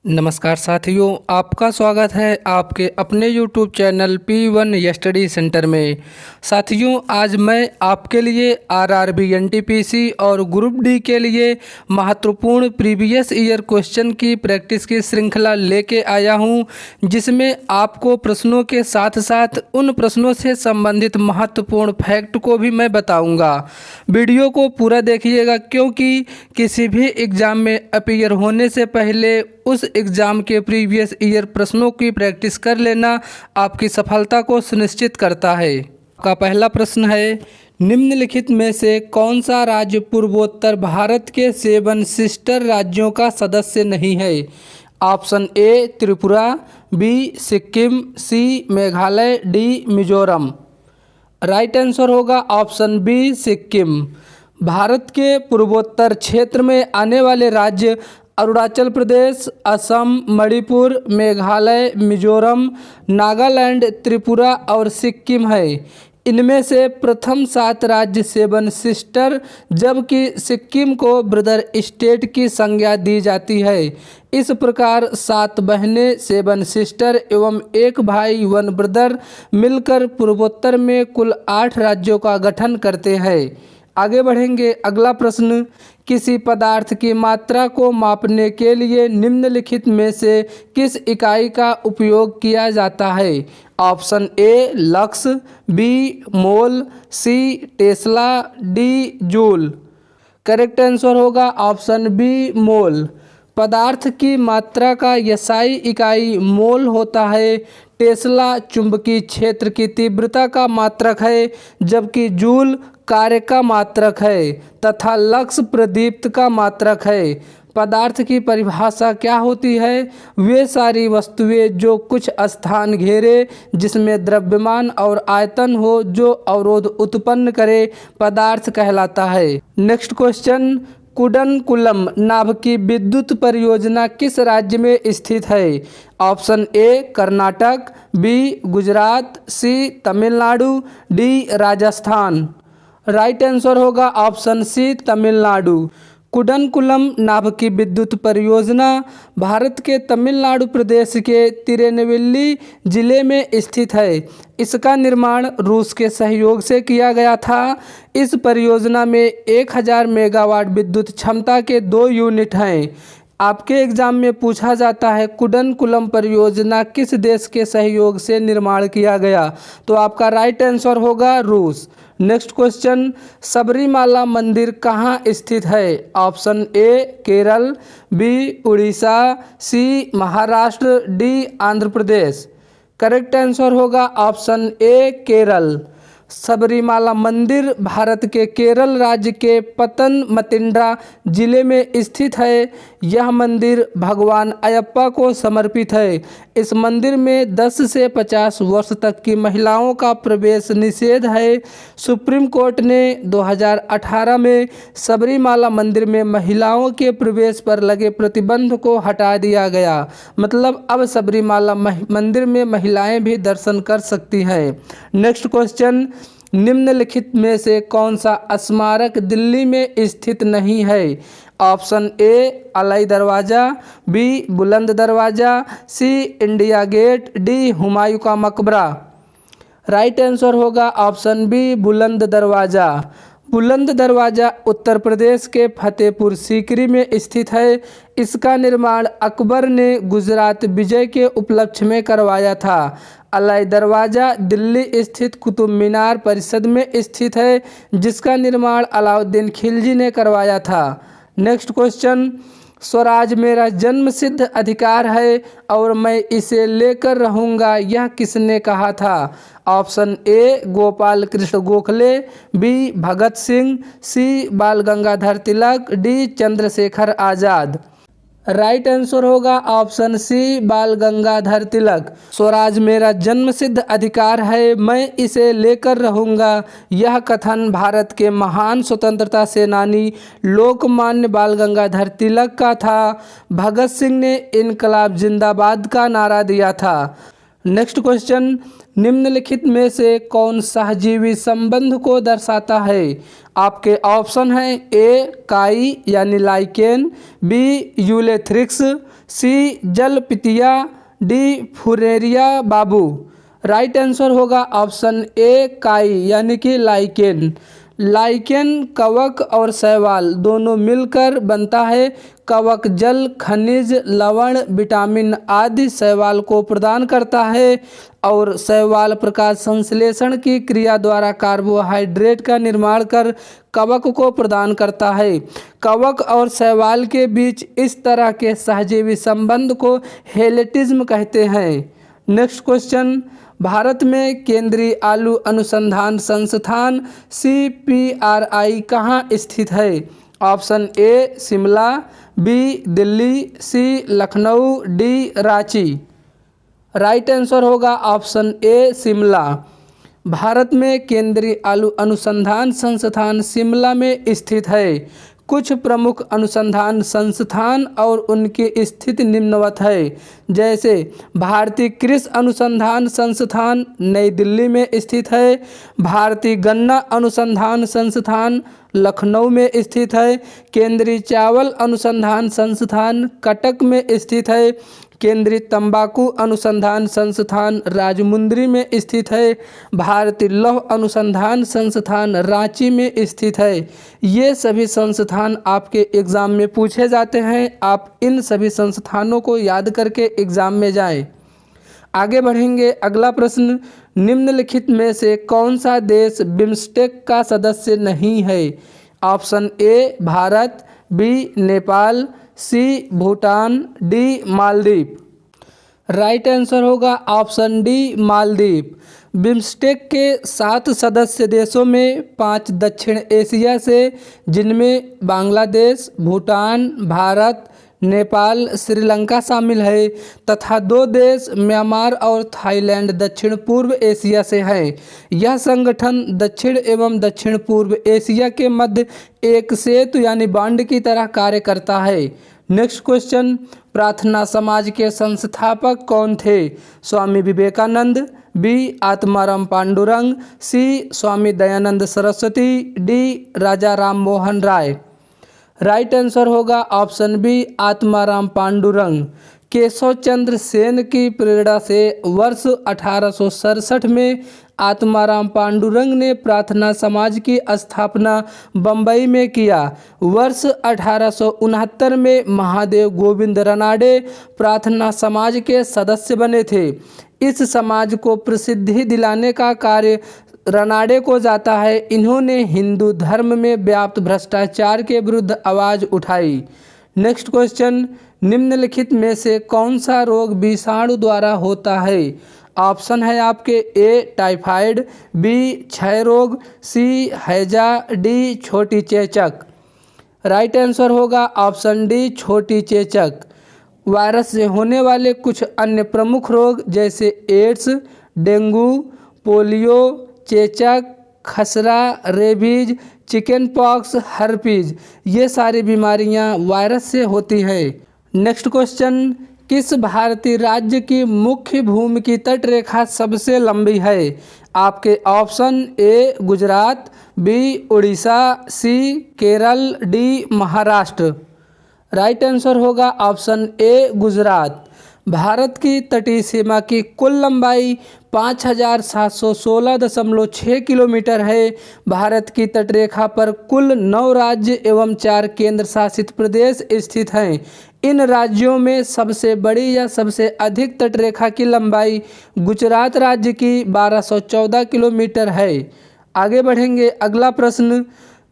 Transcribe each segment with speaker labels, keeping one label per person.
Speaker 1: नमस्कार साथियों, आपका स्वागत है आपके अपने YouTube channel P1 study centre में। साथियों, आज मैं आपके लिए RRB NTPC और ग्रुप डी के लिए महत्वपूर्ण प्रीवियस ईयर क्वेश्चन की प्रैक्टिस की श्रृंखला लेके आया हूं, जिसमें आपको प्रश्नों के साथ साथ उन प्रश्नों से संबंधित महत्वपूर्ण फैक्ट को भी मैं बताऊंगा। वीडियो को पूरा देखिएगा, क्योंकि किसी भी एग्ज़ाम में अपीयर होने से पहले उस एग्ज़ाम के प्रीवियस ईयर प्रश्नों की प्रैक्टिस कर लेना आपकी सफलता को सुनिश्चित करता है। का पहला प्रश्न है, निम्नलिखित में से कौन सा राज्य पूर्वोत्तर भारत के 7 सिस्टर राज्यों का सदस्य नहीं है? Option A Tripura, B Sikkim, C Meghalaya, D Mizoram. Right answer होगा ऑप्शन बी सिक्किम। भारत के पूर्वोत्तर क्षेत्र में आने वाले राज्य अरुणाचल प्रदेश, असम, मणिपुर, मेघालय, मिजोरम, नागालैंड, त्रिपुरा और सिक्किम है। इनमें से प्रथम 7 राज्य 7 सिस्टर, जबकि सिक्किम को ब्रदर स्टेट की संज्ञा दी जाती है। इस प्रकार 7 बहनें 7 सिस्टर एवं 1 भाई 1 ब्रदर मिलकर पूर्वोत्तर में कुल 8 राज्यों का गठन करते हैं। आगे बढ़ेंगे। अगला प्रश्न, किसी पदार्थ की मात्रा को मापने के लिए निम्नलिखित में से किस इकाई का उपयोग किया जाता है? Option A lux, B mole, C tesla, D joule. Correct answer होगा ऑप्शन बी मोल। पदार्थ की मात्रा का SI इकाई मोल होता है। टेस्ला चुंबकीय क्षेत्र की तीव्रता का मात्रक है, जबकि जूल कार्य का मात्रक है तथा लक्स प्रदीप्त का मात्रक है। पदार्थ की परिभाषा क्या होती है? वे सारी वस्तुएं जो कुछ स्थान घेरे, जिसमें द्रव्यमान और आयतन हो, जो अवरोध उत्पन्न करे, पदार्थ कहलाता है। नेक्स्ट क्वेश्चन, कुडनकुलम नाभ की विद्युत परियोजना किस राज्य में स्थित है? Option A Karnataka, B Gujarat, C Tamil Nadu, D Rajasthan. Right answer होगा ऑप्शन सी तमिलनाडु। कुडनकुलम नाभ की विद्युत परियोजना भारत के तमिलनाडु प्रदेश के तिरुनेलवेली जिले में स्थित है। इसका निर्माण रूस के सहयोग से किया गया था। इस परियोजना में 1000 मेगावाट विद्युत क्षमता के 2 यूनिट हैं। आपके एग्जाम में पूछा जाता है कुडनकुलम परियोजना किस देश के सहयोग से निर्माण किया गया, तो आपका राइट आंसर होगा रूस। नेक्स्ट क्वेश्चन, सबरीमाला मंदिर कहाँ स्थित है? Option A Kerala, B Orissa, C Maharashtra, D Andhra Pradesh. Correct answer होगा ऑप्शन ए केरल। सबरीमाला मंदिर भारत के केरल राज्य के पतनमतिट्टा जिले में स्थित है। यह मंदिर भगवान अयप्पा को समर्पित है। इस मंदिर में 10 से 50 वर्ष तक की महिलाओं का प्रवेश निषेध है। सुप्रीम कोर्ट ने 2018 में सबरीमाला मंदिर में महिलाओं के प्रवेश पर लगे प्रतिबंध को हटा दिया गया। मतलब अब सबरीमाला मंदिर में महिलाएं भी दर्शन कर सकती हैं। नेक्स्ट क्वेश्चन, निम्नलिखित में से कौन सा स्मारक दिल्ली में स्थित नहीं है? ऑप्शन ए अलाई दरवाज़ा, बी बुलंद दरवाज़ा, सी इंडिया गेट, डी हुमायूं का मकबरा। राइट आंसर होगा ऑप्शन बी बुलंद दरवाज़ा। बुलंद दरवाज़ा उत्तर प्रदेश के फतेहपुर सीकरी में स्थित है। इसका निर्माण अकबर ने गुजरात विजय के उपलक्ष्य में करवाया था। अलाई दरवाज़ा दिल्ली स्थित कुतुब मीनार परिसर में स्थित है, जिसका निर्माण अलाउद्दीन खिलजी ने करवाया था। नेक्स्ट क्वेश्चन, स्वराज मेरा जन्मसिद्ध अधिकार है और मैं इसे लेकर रहूँगा, यह किसने कहा था? Option A Gopal Krishna Gokhale, B Bhagat Singh, C Bal Gangadhar Tilak, D Chandrashekhar Azad. Right answer होगा ऑप्शन सी बाल गंगाधर तिलक। स्वराज मेरा जन्मसिद्ध अधिकार है, मैं इसे लेकर रहूँगा, यह कथन भारत के महान स्वतंत्रता सेनानी लोकमान्य बाल गंगाधर तिलक का था। भगत सिंह ने इनकलाब जिंदाबाद का नारा दिया था। नेक्स्ट क्वेश्चन, निम्नलिखित में से कौन सहजीवी संबंध को दर्शाता है? आपके ऑप्शन हैं ए काई यानी लाइकेन, बी यूलेथ्रिक्स, सी जलपितिया, डी फुरेरिया बाबू। राइट आंसर होगा ऑप्शन ए काई यानी कि लाइकेन। लाइकेन कवक और शैवाल दोनों मिलकर बनता है। कवक जल, खनिज, लवण, विटामिन आदि शैवाल को प्रदान करता है और शैवाल प्रकाश संश्लेषण की क्रिया द्वारा कार्बोहाइड्रेट का निर्माण कर कवक को प्रदान करता है। कवक और शैवाल के बीच इस तरह के सहजीवी संबंध को हेलेटिज्म कहते हैं। नेक्स्ट क्वेश्चन, भारत में केंद्रीय आलू अनुसंधान संस्थान CPRI कहाँ स्थित है? Option A Shimla, B Delhi, C Lucknow, D Ranchi. Right answer होगा ऑप्शन ए शिमला। भारत में केंद्रीय आलू अनुसंधान संस्थान शिमला में स्थित है। कुछ प्रमुख अनुसंधान संस्थान और उनकी स्थिति निम्नवत है, जैसे भारतीय कृषि अनुसंधान संस्थान नई दिल्ली में स्थित है, भारतीय गन्ना अनुसंधान संस्थान लखनऊ में स्थित है, केंद्रीय चावल अनुसंधान संस्थान कटक में स्थित है, केंद्रीय तंबाकू अनुसंधान संस्थान राजमुंद्री में स्थित है, भारतीय लौह अनुसंधान संस्थान रांची में स्थित है। ये सभी संस्थान आपके एग्ज़ाम में पूछे जाते हैं। आप इन सभी संस्थानों को याद करके एग्ज़ाम में जाएं। आगे बढ़ेंगे। अगला प्रश्न, निम्नलिखित में से कौन सा देश बिम्स्टेक का सदस्य नहीं है? Option A Bharat, B Nepal, C Bhutan, D Maldives. Right answer होगा ऑप्शन डी मालदीव। बिम्स्टेक के 7 सदस्य देशों में 5 दक्षिण एशिया से, जिनमें बांग्लादेश, भूटान, भारत, नेपाल, श्रीलंका शामिल है, तथा 2 देश म्यांमार और थाईलैंड दक्षिण पूर्व एशिया से हैं। यह संगठन दक्षिण एवं दक्षिण पूर्व एशिया के मध्य एक सेतु यानी बांड की तरह कार्य करता है। नेक्स्ट क्वेश्चन, प्रार्थना समाज के संस्थापक कौन थे? स्वामी विवेकानंद, बी आत्माराम पांडुरंग, सी स्वामी दयानंद सरस्वती, डी राजा राम मोहन राय। राइट आंसर होगा ऑप्शन बी आत्माराम पांडुरंग। केशव चंद्र सेन की प्रेरणा से वर्ष 1867 में आत्माराम पांडुरंग ने प्रार्थना समाज की स्थापना बम्बई में किया। वर्ष 1869 में महादेव गोविंद रनाडे प्रार्थना समाज के सदस्य बने थे। इस समाज को प्रसिद्धि दिलाने का कार्य रनाडे को जाता है। इन्होंने हिंदू धर्म में व्याप्त भ्रष्टाचार के विरुद्ध आवाज़ उठाई। नेक्स्ट क्वेश्चन, निम्नलिखित में से कौन सा रोग विषाणु द्वारा होता है? ऑप्शन है आपके ए टाइफाइड, बी क्षय रोग, सी हैजा, डी छोटी चेचक। राइट आंसर होगा ऑप्शन डी छोटी चेचक। वायरस से होने वाले कुछ अन्य प्रमुख रोग जैसे एड्स, डेंगू, पोलियो, चेचक, खसरा, रेबीज, चिकन पॉक्स, हर्पीज, ये सारी बीमारियां वायरस से होती हैं। नेक्स्ट क्वेश्चन, किस भारतीय राज्य की मुख्य भूमि की तट रेखा सबसे लंबी है? आपके option A Gujarat, B Orissa, C Kerala, D Maharashtra. Right answer होगा ऑप्शन ए गुजरात। भारत की तटीय सीमा की कुल लंबाई 5716.6 किलोमीटर है। भारत की तटरेखा पर कुल 9 राज्य एवं 4 केंद्र शासित प्रदेश स्थित हैं। इन राज्यों में सबसे बड़ी या सबसे अधिक तटरेखा की लंबाई गुजरात राज्य की 1214 किलोमीटर है। आगे बढ़ेंगे। अगला प्रश्न,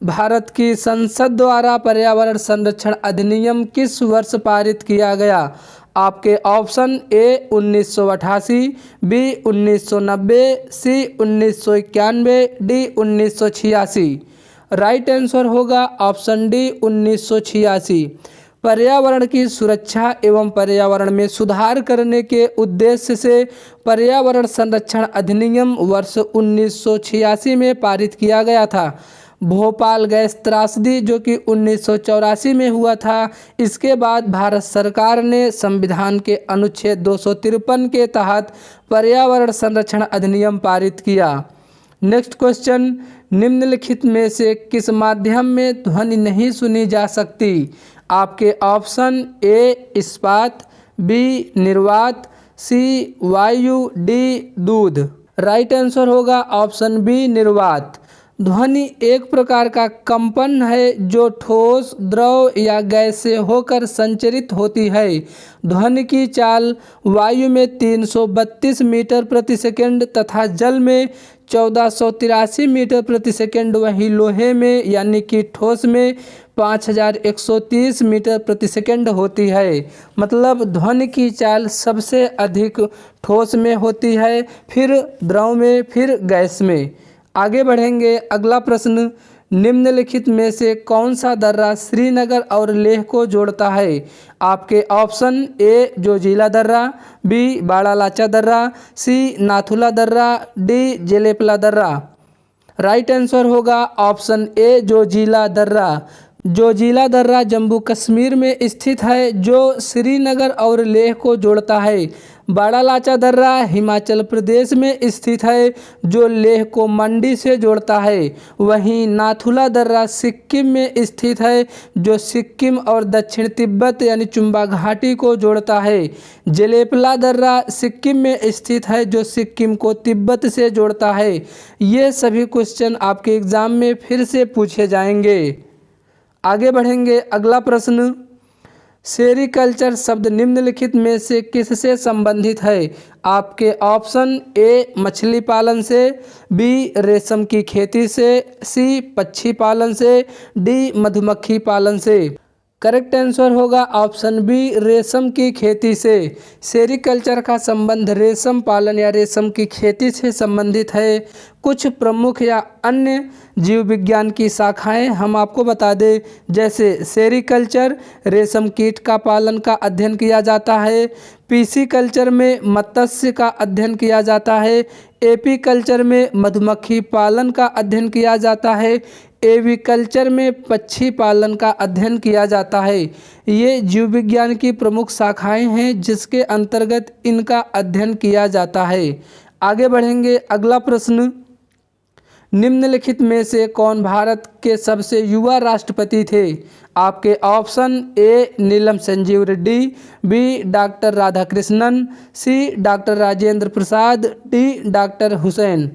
Speaker 1: भारत की संसद द्वारा पर्यावरण संरक्षण अधिनियम किस वर्ष पारित किया गया? आपके option A 1988, B 1990, C 1991, D 1986। Right answer होगा ऑप्शन डी 1986। पर्यावरण की सुरक्षा एवं पर्यावरण में सुधार करने के उद्देश्य से पर्यावरण संरक्षण अधिनियम वर्ष 1986 में पारित किया गया था। भोपाल गैस त्रासदी जो कि 1984 में हुआ था, इसके बाद भारत सरकार ने संविधान के अनुच्छेद 253 के तहत पर्यावरण संरक्षण अधिनियम पारित किया। नेक्स्ट क्वेश्चन, निम्नलिखित में से किस माध्यम में ध्वनि नहीं सुनी जा सकती? आपके ऑप्शन ए इस्पात, बी निर्वात, सी वायु, डी दूध। राइट आंसर होगा ऑप्शन बी निर्वात। ध्वनि एक प्रकार का कंपन है जो ठोस, द्रव या गैस से होकर संचरित होती है। ध्वनि की चाल वायु में 332 मीटर प्रति सेकंड तथा जल में 1483 मीटर प्रति सेकंड, वहीं लोहे में यानी कि ठोस में 5130 मीटर प्रति सेकंड होती है। मतलब ध्वनि की चाल सबसे अधिक ठोस में होती है, फिर द्रव में, फिर गैस में। आगे बढ़ेंगे। अगला प्रश्न, निम्नलिखित में से कौन सा दर्रा श्रीनगर और लेह को जोड़ता है? आपके ऑप्शन ए जोजिला दर्रा, बी बाड़ालाचा दर्रा, सी नाथुला दर्रा, डी जेलेपला दर्रा। राइट आंसर होगा ऑप्शन ए जोजिला दर्रा। जोजिला दर्रा जम्मू कश्मीर में स्थित है जो श्रीनगर और लेह को जोड़ता है। बाड़ालाचा दर्रा हिमाचल प्रदेश में स्थित है जो लेह को मंडी से जोड़ता है। वहीं नाथुला दर्रा सिक्किम में स्थित है जो सिक्किम और दक्षिण तिब्बत यानी चुम्बा घाटी को जोड़ता है। जेलेपला दर्रा सिक्किम में स्थित है जो सिक्किम को तिब्बत से जोड़ता है। ये सभी क्वेश्चन आपके एग्जाम में फिर से पूछे जाएंगे। आगे बढ़ेंगे। अगला प्रश्न, सेरीकल्चर शब्द निम्नलिखित में से किससे संबंधित है? आपके ऑप्शन ए मछली पालन से, बी रेशम की खेती से, सी पक्षी पालन से, डी मधुमक्खी पालन से। करेक्ट आंसर होगा ऑप्शन बी रेशम की खेती से। सेरीकल्चर का संबंध रेशम पालन या रेशम की खेती से संबंधित है। कुछ प्रमुख या अन्य जीव विज्ञान की शाखाएं हम आपको बता दें, जैसे सेरीकल्चर रेशम कीट का पालन का अध्ययन किया जाता है, पीसी कल्चर में मत्स्य का अध्ययन किया जाता है, एपी कल्चर में मधुमक्खी पालन का अध्ययन किया जाता है, एविकल्चर में पक्षी पालन का अध्ययन किया जाता है। ये जीव विज्ञान की प्रमुख शाखाएं हैं जिसके अंतर्गत इनका अध्ययन किया जाता है। आगे बढ़ेंगे। अगला प्रश्न, निम्नलिखित में से कौन भारत के सबसे युवा राष्ट्रपति थे? आपके option A Neelam Sanjiva Reddy, B doctor Radhakrishnan, C doctor Rajendra Prasad, D doctor Hussain.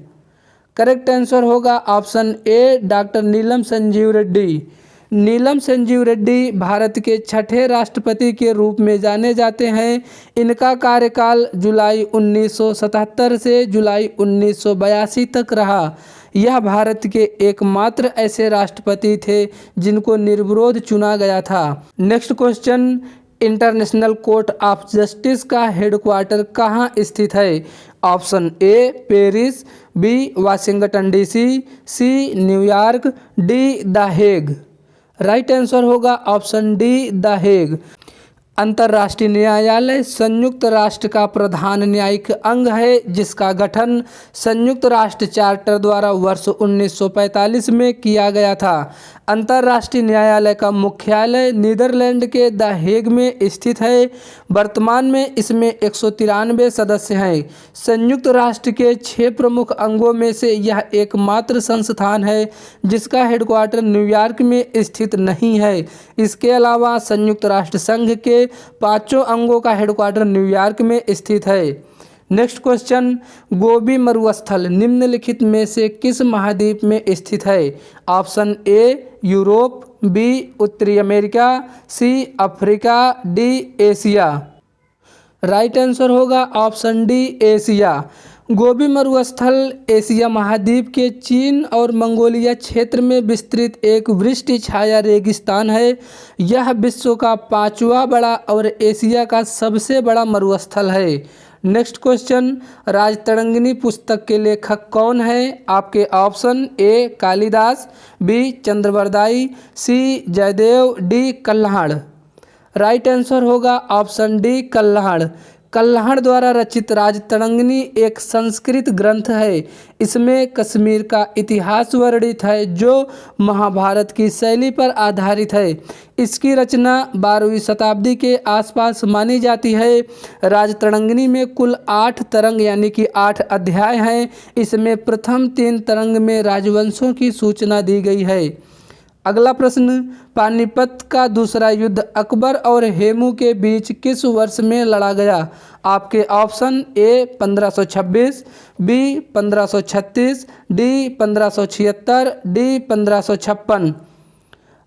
Speaker 1: Correct answer होगा option A doctor Neelam Sanjiva Reddy. Neelam Sanjiva Reddy Bharat के छठे राष्ट्रपति के रूप में जाने जाते हैं। इनका कार्यकाल जुलाई 1977 से जुलाई 1982 तक रहा। यह भारत के एकमात्र ऐसे राष्ट्रपति थे जिनको निर्विरोध चुना गया था। Next question, international court of justice का हेडक्वार्टर कहाँ स्थित है? Option A Paris, B Washington DC, C New York, D the Hague. Right answer होगा ऑप्शन डी द हेग। अंतर्राष्ट्रीय न्यायालय संयुक्त राष्ट्र का प्रधान न्यायिक अंग है जिसका गठन संयुक्त राष्ट्र चार्टर द्वारा वर्ष 1945 में किया गया था। अंतर्राष्ट्रीय न्यायालय का मुख्यालय नीदरलैंड के द हेग में स्थित है। वर्तमान में इसमें 193 सदस्य हैं। संयुक्त राष्ट्र के 6 प्रमुख अंगों में से यह एकमात्र संस्थान है जिसका हेडक्वार्टर न्यूयॉर्क में स्थित नहीं है। इसके अलावा संयुक्त राष्ट्र संघ के 5 अंगों का हेडक्वार्टर न्यूयॉर्क में स्थित है। नेक्स्ट क्वेश्चन, गोबी मरुस्थल निम्नलिखित में से किस महाद्वीप में स्थित है? ऑप्शन ए यूरोप, बी उत्तरी America, C Africa, D Asia. Right answer होगा ऑप्शन डी एशिया। गोबी मरुस्थल एशिया महाद्वीप के चीन और मंगोलिया क्षेत्र में विस्तृत एक वृष्टि छाया रेगिस्तान है। यह विश्व का 5वां बड़ा और एशिया का सबसे बड़ा मरुस्थल है। नेक्स्ट क्वेश्चन, राजतरंगिणी पुस्तक के लेखक कौन है? आपके option A Kalidas, B Chandbardai, C Jayadev, D Kalhan. Right answer होगा ऑप्शन डी कल्हड़। कल्हड़ द्वारा रचित राजतरंगिणी एक संस्कृत ग्रंथ है। इसमें कश्मीर का इतिहास वर्णित है जो महाभारत की शैली पर आधारित है। इसकी रचना 12वीं शताब्दी के आसपास मानी जाती है। राजतरंगिणी में कुल 8 तरंग यानी कि 8 अध्याय हैं। इसमें प्रथम 3 तरंग में राजवंशों की सूचना दी गई है। अगला प्रश्न, पानीपत का दूसरा युद्ध अकबर और हेमू के बीच किस वर्ष में लड़ा गया? आपके option A 1526, B 1536, D 1576, D 1556।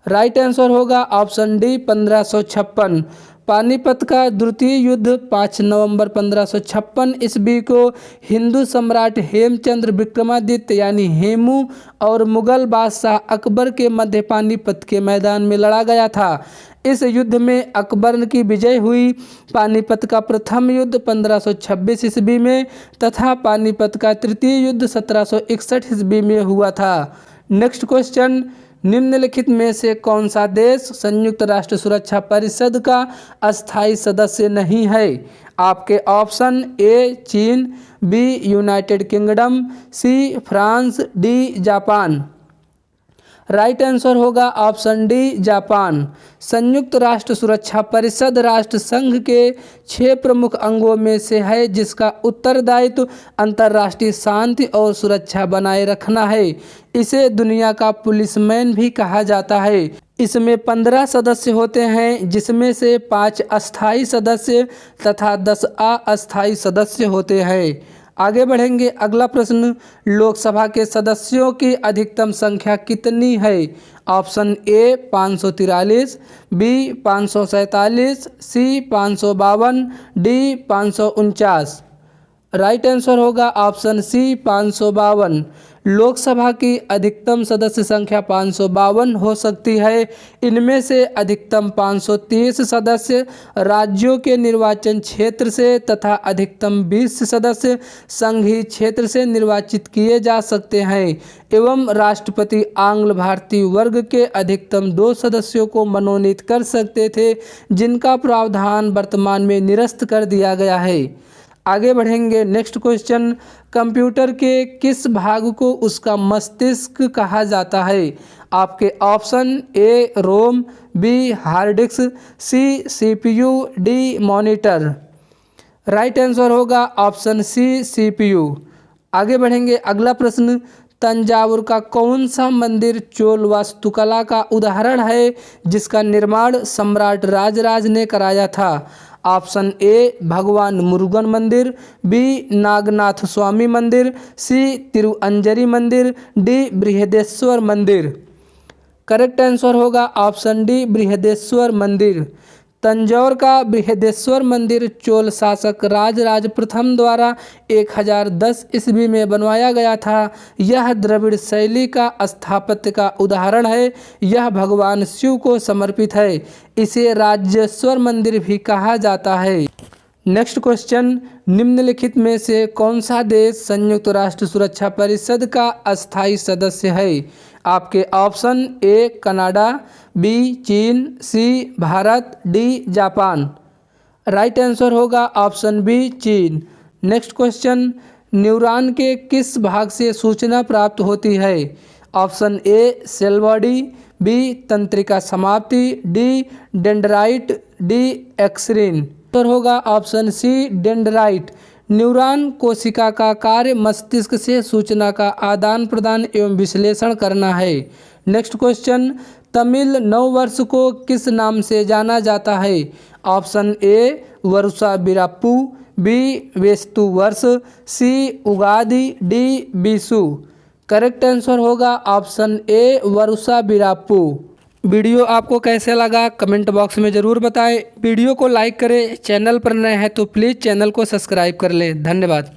Speaker 1: Right answer होगा ऑप्शन डी 1556। पानीपत का द्वितीय युद्ध 5 नवंबर 1556 ईस्वी को हिंदू सम्राट हेमचंद्र विक्रमादित्य यानी हेमू और मुगल बादशाह अकबर के मध्य पानीपत के मैदान में लड़ा गया था। इस युद्ध में अकबर की विजय हुई। पानीपत का प्रथम युद्ध 1526 ईस्वी में तथा पानीपत का तृतीय युद्ध 1761 ईस्वी में हुआ था। नेक्स्ट क्वेश्चन, निम्नलिखित में से कौन सा देश संयुक्त राष्ट्र सुरक्षा परिषद का अस्थायी सदस्य नहीं है? आपके ऑप्शन ए चीन, B United Kingdom, C France, D Japan. Right answer होगा ऑप्शन डी जापान। संयुक्त राष्ट्र सुरक्षा परिषद राष्ट्र संघ के 6 प्रमुख अंगों में से है जिसका उत्तरदायित्व अंतर्राष्ट्रीय शांति और सुरक्षा बनाए रखना है। इसे दुनिया का पुलिसमैन भी कहा जाता है। इसमें 15 सदस्य होते हैं जिसमें से 5 अस्थायी सदस्य तथा 10 अस्थायी सदस्य होते हैं। आगे बढ़ेंगे। अगला प्रश्न, लोकसभा के सदस्यों की अधिकतम संख्या कितनी है? Option A 543, B 547, C 552, D 549। Right answer होगा ऑप्शन सी 552। लोकसभा की अधिकतम सदस्य संख्या 552 हो सकती है। इनमें से अधिकतम 530 सदस्य राज्यों के निर्वाचन क्षेत्र से तथा अधिकतम 20 सदस्य संघीय क्षेत्र से निर्वाचित किए जा सकते हैं एवं राष्ट्रपति आंग्ल भारतीय वर्ग के अधिकतम 2 सदस्यों को मनोनीत कर सकते थे जिनका प्रावधान वर्तमान में निरस्त कर दिया गया है। आगे बढ़ेंगे। नेक्स्ट क्वेश्चन, कंप्यूटर के किस भाग को उसका मस्तिष्क कहा जाता है? आपके option A ROM, B hard disk, C CPU, D monitor. Right answer होगा ऑप्शन सी सीपीयू। आगे बढ़ेंगे। अगला प्रश्न, तंजावुर का कौन सा मंदिर चोल वास्तुकला का उदाहरण है जिसका निर्माण सम्राट राजराज ने कराया था? ऑप्शन ए भगवान मुरुगन मंदिर, बी नागनाथ स्वामी मंदिर, सी तिरुअंजरी मंदिर, डी बृहदेश्वर मंदिर। करेक्ट आंसर होगा ऑप्शन डी बृहदेश्वर मंदिर। तंजौर का बृहदेश्वर मंदिर चोल शासक राजराज प्रथम द्वारा 1010 ईस्वी में बनवाया गया था। यह द्रविड़ शैली का स्थापत्य का उदाहरण है। यह भगवान शिव को समर्पित है। इसे राजेश्वर मंदिर भी कहा जाता है। नेक्स्ट क्वेश्चन, निम्नलिखित में से कौन सा देश संयुक्त राष्ट्र सुरक्षा परिषद का अस्थायी सदस्य है? आपके ऑप्शन ए कनाडा, बी चीन, C Bharat, D Japan. Right answer होगा ऑप्शन बी चीन। नेक्स्ट क्वेश्चन, न्यूरॉन के किस भाग से सूचना प्राप्त होती है? Option A cell body, B तंत्रिका समाप्ति, डी डेंड्राइट, डी एक्सरीन। उत्तर होगा ऑप्शन सी डेंड्राइट। न्यूरॉन कोशिका का कार्य मस्तिष्क से सूचना का आदान प्रदान एवं विश्लेषण करना है। नेक्स्ट क्वेश्चन, तमिल नव वर्ष को किस नाम से जाना जाता है? ऑप्शन ए वरुसा बिराप्पू, बी वेस्तु वर्ष, सी Ugadi, D Bisu. Correct answer होगा ऑप्शन ए वरुसा बिराप्पू। वीडियो आपको कैसे लगा कमेंट बॉक्स में ज़रूर बताएं। वीडियो को लाइक करें। चैनल पर नए हैं तो प्लीज़ चैनल को सब्सक्राइब कर लें। धन्यवाद।